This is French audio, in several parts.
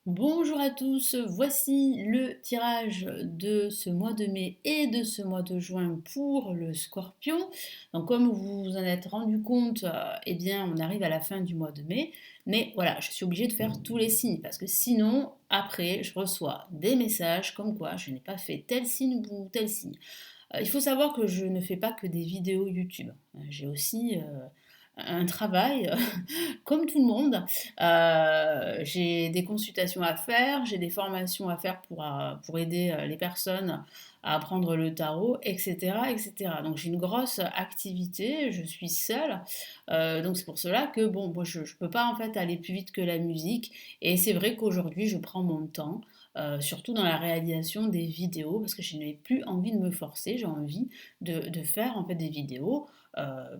Bonjour à tous, voici le tirage de ce mois de mai et de ce mois de juin pour le Scorpion. Donc comme vous vous en êtes rendu compte, eh bien on arrive à la fin du mois de mai, mais voilà, je suis obligée de faire tous les signes parce que sinon après je reçois des messages comme quoi je n'ai pas fait tel signe ou tel signe. Il faut savoir que je ne fais pas que des vidéos YouTube. J'ai aussi un travail comme tout le monde. J'ai des consultations à faire, j'ai des formations à faire pour aider les personnes à apprendre le tarot, etc., etc. Donc j'ai une grosse activité, je suis seule, donc c'est pour cela que bon, moi je ne peux pas en fait aller plus vite que la musique, et c'est vrai qu'aujourd'hui je prends mon temps, surtout dans la réalisation des vidéos, parce que je n'ai plus envie de me forcer, j'ai envie de faire en fait des vidéos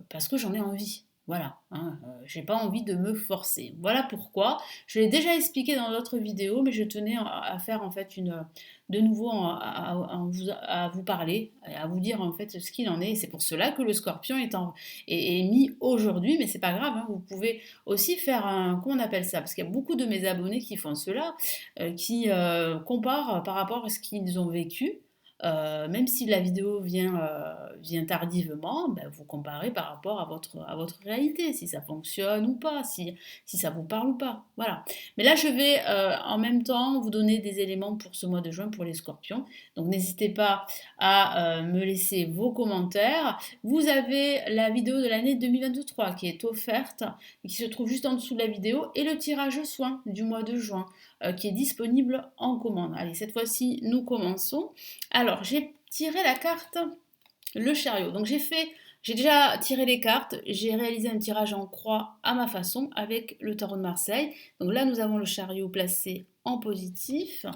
parce que j'en ai envie. Voilà, hein, j'ai pas envie de me forcer. Voilà pourquoi. Je l'ai déjà expliqué dans d'autres vidéos, mais je tenais à faire en fait de nouveau à vous parler, à vous dire en fait ce qu'il en est. C'est pour cela que le Scorpion est mis aujourd'hui, mais c'est pas grave. Hein, vous pouvez aussi faire un, comment on appelle ça? Parce qu'il y a beaucoup de mes abonnés qui font cela, qui comparent par rapport à ce qu'ils ont vécu. Même si la vidéo vient tardivement, ben, vous comparez par rapport à votre réalité, si ça fonctionne ou pas, si ça vous parle ou pas. Voilà. Mais là, je vais en même temps vous donner des éléments pour ce mois de juin pour les scorpions. Donc n'hésitez pas à me laisser vos commentaires. Vous avez la vidéo de l'année 2023 qui est offerte et qui se trouve juste en dessous de la vidéo, et le tirage au soin du mois de juin qui est disponible en commande. Allez, cette fois-ci, nous commençons. Alors, j'ai tiré la carte le chariot. Donc, j'ai déjà tiré les cartes, j'ai réalisé un tirage en croix à ma façon avec le tarot de Marseille. Donc là, nous avons le chariot placé en positif.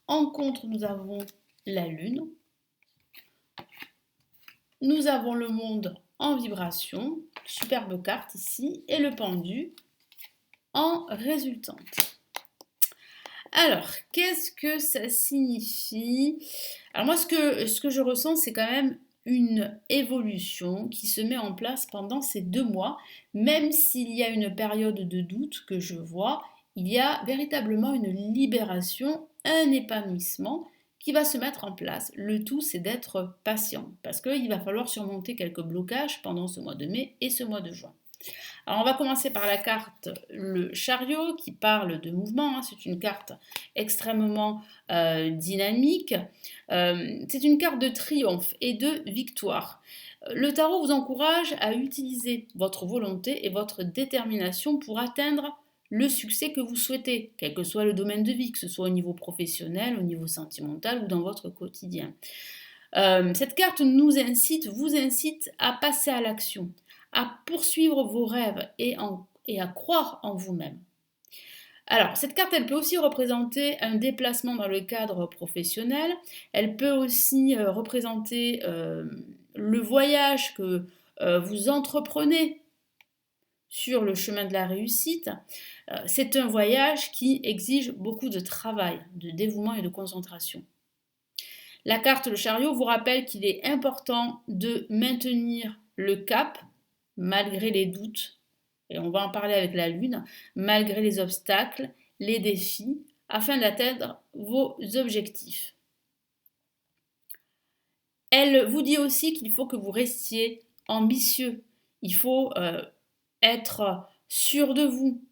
En contre, nous avons la lune. Nous avons le monde en vibration, superbe carte ici, et le pendu en résultante. Alors, qu'est-ce que ça signifie? Alors moi, ce que je ressens, c'est quand même une évolution qui se met en place pendant ces 2 mois, même s'il y a une période de doute que je vois, il y a véritablement une libération, un épanouissement qui va se mettre en place. Le tout, c'est d'être patient, parce qu'il va falloir surmonter quelques blocages pendant ce mois de mai et ce mois de juin. Alors on va commencer par la carte le chariot qui parle de mouvement. Hein. C'est une carte extrêmement dynamique. C'est une carte de triomphe et de victoire. Le tarot vous encourage à utiliser votre volonté et votre détermination pour atteindre le succès que vous souhaitez, quel que soit le domaine de vie, que ce soit au niveau professionnel, au niveau sentimental ou dans votre quotidien. Cette carte vous incite à passer à l'action, à poursuivre vos rêves et à croire en vous-même. Alors, cette carte, elle peut aussi représenter un déplacement dans le cadre professionnel. Elle peut aussi représenter le voyage que vous entreprenez sur le chemin de la réussite. C'est un voyage qui exige beaucoup de travail, de dévouement et de concentration. La carte le chariot vous rappelle qu'il est important de maintenir le cap malgré les doutes, et on va en parler avec la lune, malgré les obstacles, les défis, afin d'atteindre vos objectifs. Elle vous dit aussi qu'il faut que vous restiez ambitieux, il faut être sûr de vous,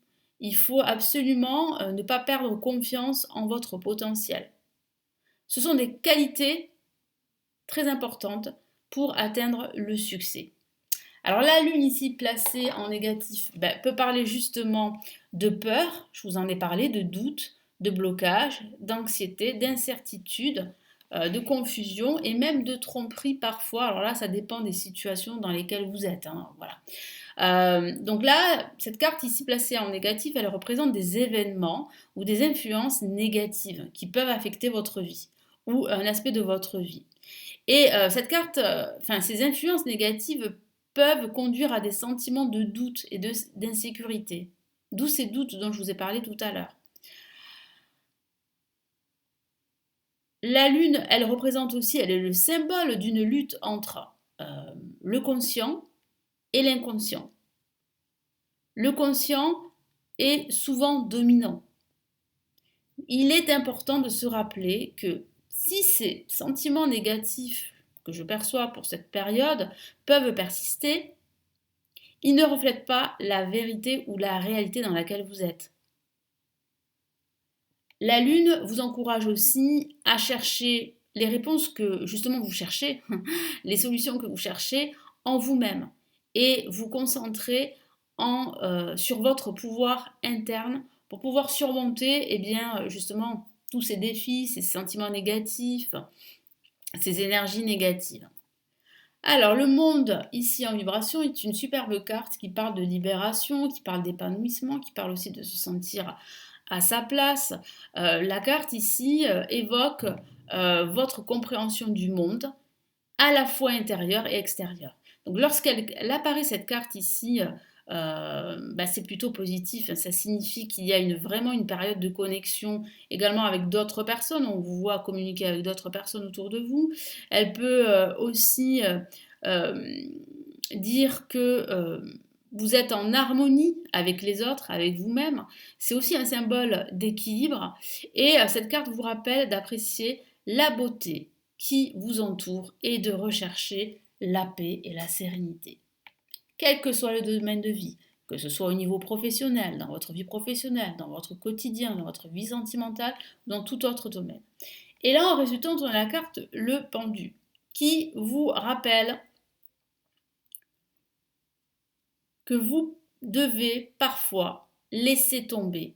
il faut absolument ne pas perdre confiance en votre potentiel. Ce sont des qualités très importantes pour atteindre le succès. Alors la lune ici placée en négatif peut parler justement de peur, je vous en ai parlé, de doute, de blocage, d'anxiété, d'incertitude, de confusion et même de tromperie parfois. Alors là, ça dépend des situations dans lesquelles vous êtes. Hein, voilà. Donc là, cette carte ici placée en négatif, elle représente des événements ou des influences négatives qui peuvent affecter votre vie ou un aspect de votre vie. Et cette carte, ces influences négatives peuvent conduire à des sentiments de doute et d'insécurité. D'où ces doutes dont je vous ai parlé tout à l'heure. La lune, elle représente aussi, elle est le symbole d'une lutte entre le conscient et l'inconscient. Le conscient est souvent dominant. il est important de se rappeler que si ces sentiments négatifs que je perçois pour cette période peuvent persister, ils ne reflètent pas la vérité ou la réalité dans laquelle vous êtes. La Lune vous encourage aussi à chercher les réponses que justement vous cherchez, les solutions que vous cherchez en vous-même et vous concentrer sur votre pouvoir interne pour pouvoir surmonter justement tous ces défis, ces sentiments négatifs, ces énergies négatives. Alors, le monde ici en vibration est une superbe carte qui parle de libération, qui parle d'épanouissement, qui parle aussi de se sentir à sa place. La carte ici évoque votre compréhension du monde, à la fois intérieure et extérieure. Donc, lorsqu'elle apparaît, cette carte ici, c'est plutôt positif. Ça signifie qu'il y a vraiment une période de connexion également avec d'autres personnes. On vous voit communiquer avec d'autres personnes autour de vous. Elle peut aussi dire que vous êtes en harmonie avec les autres, avec vous-même. C'est aussi un symbole d'équilibre. Et cette carte vous rappelle d'apprécier la beauté qui vous entoure et de rechercher la paix et la sérénité. Quel que soit le domaine de vie, que ce soit au niveau professionnel, dans votre vie professionnelle, dans votre quotidien, dans votre vie sentimentale, dans tout autre domaine. Et là, en résultant, on a la carte le pendu, qui vous rappelle que vous devez parfois laisser tomber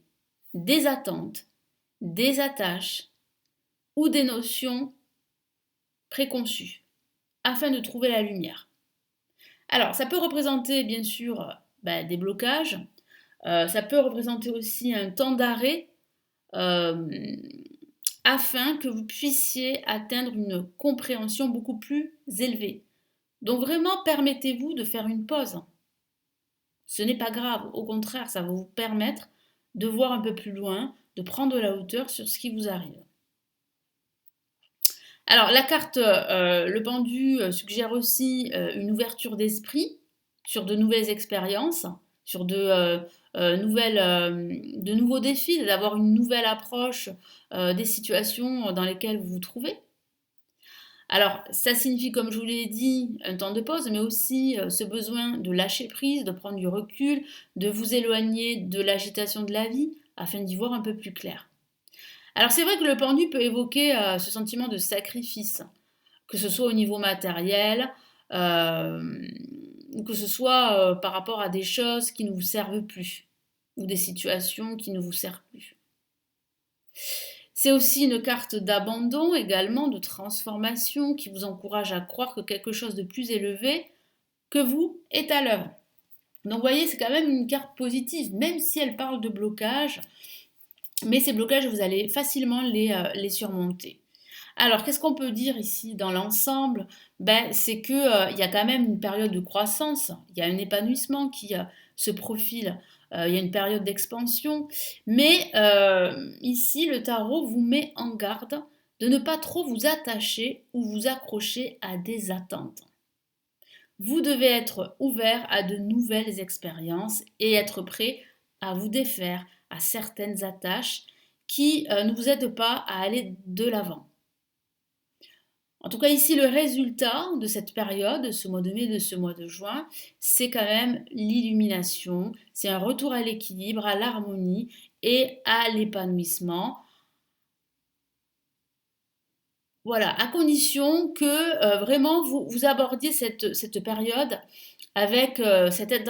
des attentes, des attaches ou des notions préconçues afin de trouver la lumière. Alors, ça peut représenter bien sûr des blocages, ça peut représenter aussi un temps d'arrêt afin que vous puissiez atteindre une compréhension beaucoup plus élevée. Donc vraiment, permettez-vous de faire une pause. Ce n'est pas grave, au contraire, ça va vous permettre de voir un peu plus loin, de prendre de la hauteur sur ce qui vous arrive. Alors la carte, le pendu suggère aussi une ouverture d'esprit sur de nouvelles expériences, sur de nouveaux défis, d'avoir une nouvelle approche des situations dans lesquelles vous vous trouvez. Alors, ça signifie, comme je vous l'ai dit, un temps de pause, mais aussi ce besoin de lâcher prise, de prendre du recul, de vous éloigner de l'agitation de la vie, afin d'y voir un peu plus clair. Alors, c'est vrai que le pendu peut évoquer ce sentiment de sacrifice, que ce soit au niveau matériel, ou que ce soit par rapport à des choses qui ne vous servent plus, ou des situations qui ne vous servent plus. C'est aussi une carte d'abandon également, de transformation, qui vous encourage à croire que quelque chose de plus élevé que vous est à l'œuvre. Donc vous voyez, c'est quand même une carte positive, même si elle parle de blocage, mais ces blocages, vous allez facilement les surmonter. Alors, qu'est-ce qu'on peut dire ici dans l'ensemble? C'est qu'il y a quand même une période de croissance, il y a un épanouissement qui se profile, il y a une période d'expansion, mais ici, le tarot vous met en garde de ne pas trop vous attacher ou vous accrocher à des attentes. Vous devez être ouvert à de nouvelles expériences et être prêt à vous défaire à certaines attaches qui ne vous aident pas à aller de l'avant. En tout cas, ici, le résultat de cette période, de ce mois de mai, de ce mois de juin, c'est quand même l'illumination, c'est un retour à l'équilibre, à l'harmonie et à l'épanouissement. Voilà, à condition que vraiment vous abordiez cette période avec cette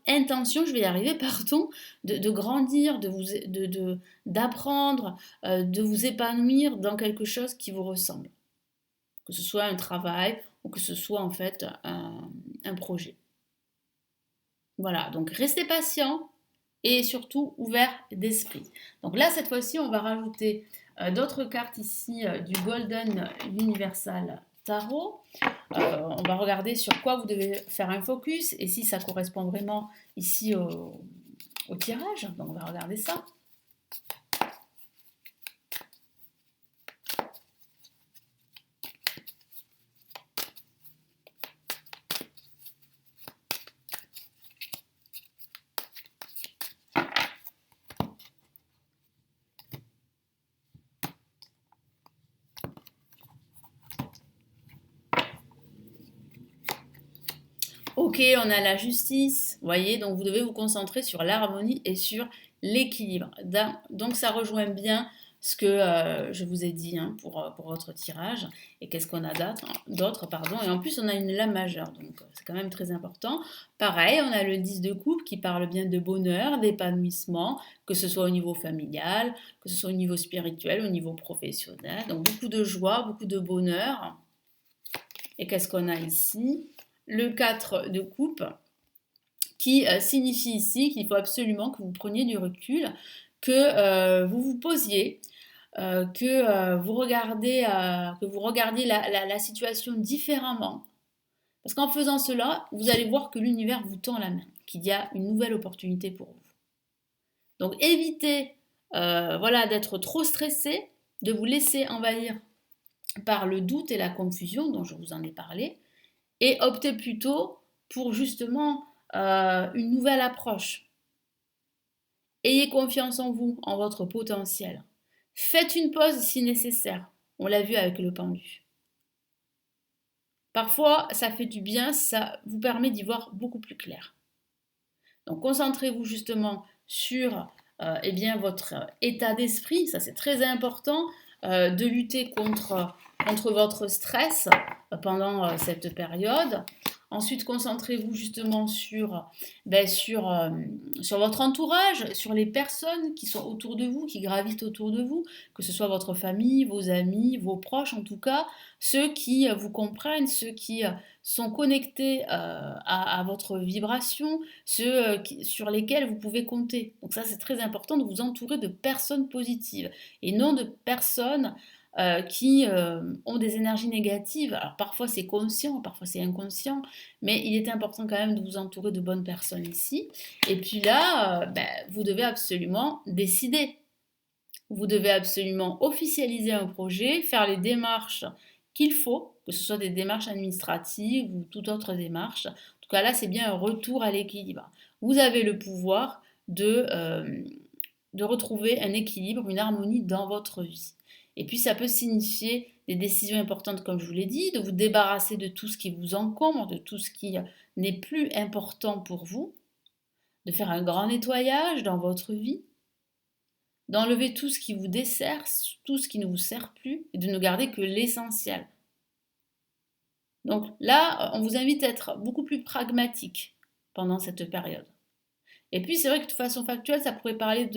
intention, je vais y arriver, pardon, de grandir, d'apprendre, de vous épanouir dans quelque chose qui vous ressemble. Que ce soit un travail ou que ce soit en fait un projet. Voilà, donc restez patient et surtout ouvert d'esprit. Donc là, cette fois-ci, on va rajouter d'autres cartes ici du Golden Universal Tarot. On va regarder sur quoi vous devez faire un focus et si ça correspond vraiment ici au tirage. Donc on va regarder ça. Ok, on a la justice, vous voyez, donc vous devez vous concentrer sur l'harmonie et sur l'équilibre. Donc ça rejoint bien ce que je vous ai dit hein, pour votre tirage. Et qu'est-ce qu'on a d'autre, pardon. Et en plus, on a une lame majeure, donc c'est quand même très important. Pareil, on a le 10 de coupe qui parle bien de bonheur, d'épanouissement, que ce soit au niveau familial, que ce soit au niveau spirituel, au niveau professionnel. Donc beaucoup de joie, beaucoup de bonheur. Et qu'est-ce qu'on a ici? Le 4 de coupe qui signifie ici qu'il faut absolument que vous preniez du recul, que vous vous posiez, que vous regardiez la situation différemment. Parce qu'en faisant cela, vous allez voir que l'univers vous tend la main, qu'il y a une nouvelle opportunité pour vous. Donc évitez voilà, d'être trop stressé, de vous laisser envahir par le doute et la confusion dont je vous en ai parlé, et optez plutôt pour justement une nouvelle approche. Ayez confiance en vous, en votre potentiel. Faites une pause si nécessaire. On l'a vu avec le pendu. Parfois, ça fait du bien, ça vous permet d'y voir beaucoup plus clair. Donc, concentrez-vous justement sur eh bien, votre état d'esprit. Ça, c'est très important de lutter contre votre stress pendant cette période. Ensuite, concentrez-vous justement sur votre entourage, sur les personnes qui sont autour de vous, qui gravitent autour de vous, que ce soit votre famille, vos amis, vos proches en tout cas, ceux qui vous comprennent, ceux qui sont connectés à votre vibration, ceux sur lesquels vous pouvez compter. Donc ça, c'est très important de vous entourer de personnes positives et non de personnes qui ont des énergies négatives. Alors parfois c'est conscient, parfois c'est inconscient, mais il est important quand même de vous entourer de bonnes personnes ici. Et puis là, vous devez absolument décider. Vous devez absolument officialiser un projet, faire les démarches qu'il faut, que ce soit des démarches administratives ou toute autre démarche. En tout cas là, c'est bien un retour à l'équilibre. Vous avez le pouvoir de retrouver un équilibre, une harmonie dans votre vie. Et puis ça peut signifier des décisions importantes, comme je vous l'ai dit, de vous débarrasser de tout ce qui vous encombre, de tout ce qui n'est plus important pour vous, de faire un grand nettoyage dans votre vie, d'enlever tout ce qui vous dessert, tout ce qui ne vous sert plus, et de ne garder que l'essentiel. Donc là, on vous invite à être beaucoup plus pragmatique pendant cette période. Et puis c'est vrai que de façon factuelle, ça pourrait parler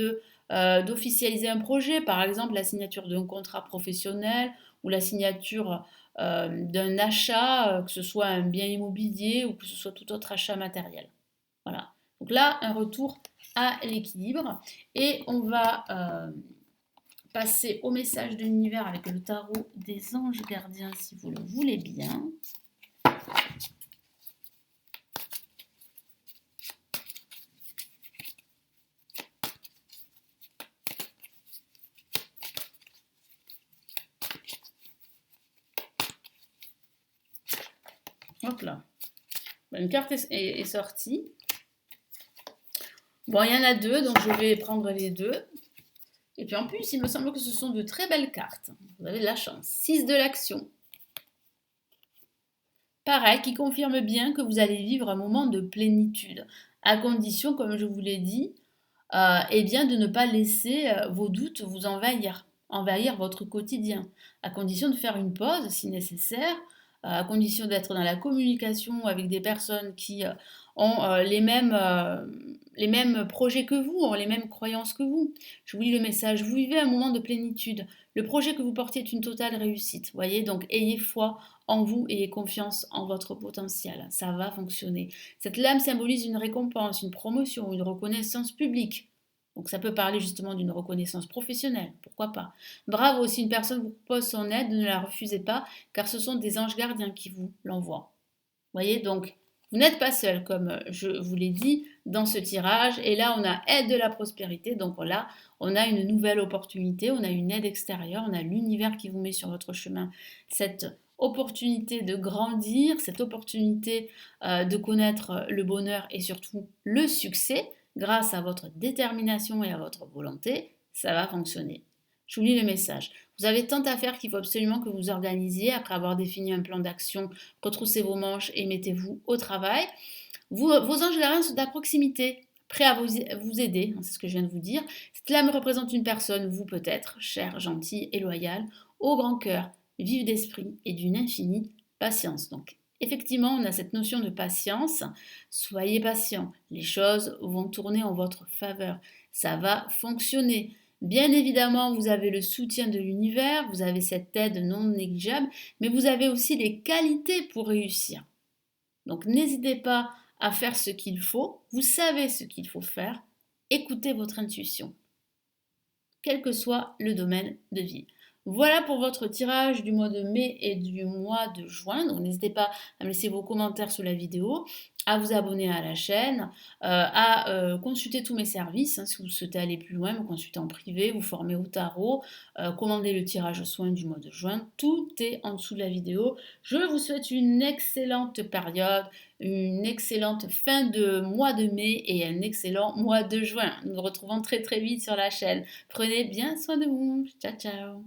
d'officialiser un projet, par exemple la signature d'un contrat professionnel ou la signature d'un achat, que ce soit un bien immobilier ou que ce soit tout autre achat matériel. Voilà. Donc là, un retour à l'équilibre. Et on va passer au message de l'univers avec le tarot des anges gardiens si vous le voulez bien. Hop là. Une carte est sortie. Bon, il y en a deux, donc je vais prendre les deux. Et puis en plus, il me semble que ce sont de très belles cartes. Vous avez de la chance. 6 de l'action. Pareil, qui confirme bien que vous allez vivre un moment de plénitude, à condition, comme je vous l'ai dit, eh bien de ne pas laisser vos doutes vous envahir votre quotidien, à condition de faire une pause si nécessaire, à condition d'être dans la communication avec des personnes qui ont les mêmes projets que vous, ont les mêmes croyances que vous. Je vous lis le message, vous vivez un moment de plénitude. Le projet que vous portez est une totale réussite. Voyez, donc ayez foi en vous, ayez confiance en votre potentiel. Ça va fonctionner. Cette lame symbolise une récompense, une promotion, une reconnaissance publique. Donc ça peut parler justement d'une reconnaissance professionnelle, pourquoi pas. Bravo, si une personne vous propose son aide, ne la refusez pas, car ce sont des anges gardiens qui vous l'envoient. Voyez, donc vous n'êtes pas seul, comme je vous l'ai dit dans ce tirage. Et là, on a aide de la prospérité. Donc là, on a une nouvelle opportunité, on a une aide extérieure, on a l'univers qui vous met sur votre chemin cette opportunité de grandir, cette opportunité de connaître le bonheur et surtout le succès. Grâce à votre détermination et à votre volonté, ça va fonctionner. Je vous lis le message. Vous avez tant à faire qu'il faut absolument que vous organisiez après avoir défini un plan d'action. Retroussez vos manches et mettez-vous au travail. Vos anges gardiens sont à proximité, prêts à vous aider, hein, c'est ce que je viens de vous dire. Cela me représente une personne, vous peut-être, chère, gentille et loyale, au grand cœur, vive d'esprit et d'une infinie patience. Donc, effectivement, on a cette notion de patience. Soyez patient, les choses vont tourner en votre faveur. Ça va fonctionner. Bien évidemment, vous avez le soutien de l'univers, vous avez cette aide non négligeable, mais vous avez aussi les qualités pour réussir. Donc n'hésitez pas à faire ce qu'il faut, vous savez ce qu'il faut faire, écoutez votre intuition, quel que soit le domaine de vie. Voilà pour votre tirage du mois de mai et du mois de juin. Donc n'hésitez pas à me laisser vos commentaires sous la vidéo, à vous abonner à la chaîne, à consulter tous mes services. Hein, si vous souhaitez aller plus loin, me consulter en privé, vous former au tarot, commander le tirage soin du mois de juin. Tout est en dessous de la vidéo. Je vous souhaite une excellente période, une excellente fin de mois de mai et un excellent mois de juin. Nous nous retrouvons très très vite sur la chaîne. Prenez bien soin de vous. Ciao ciao.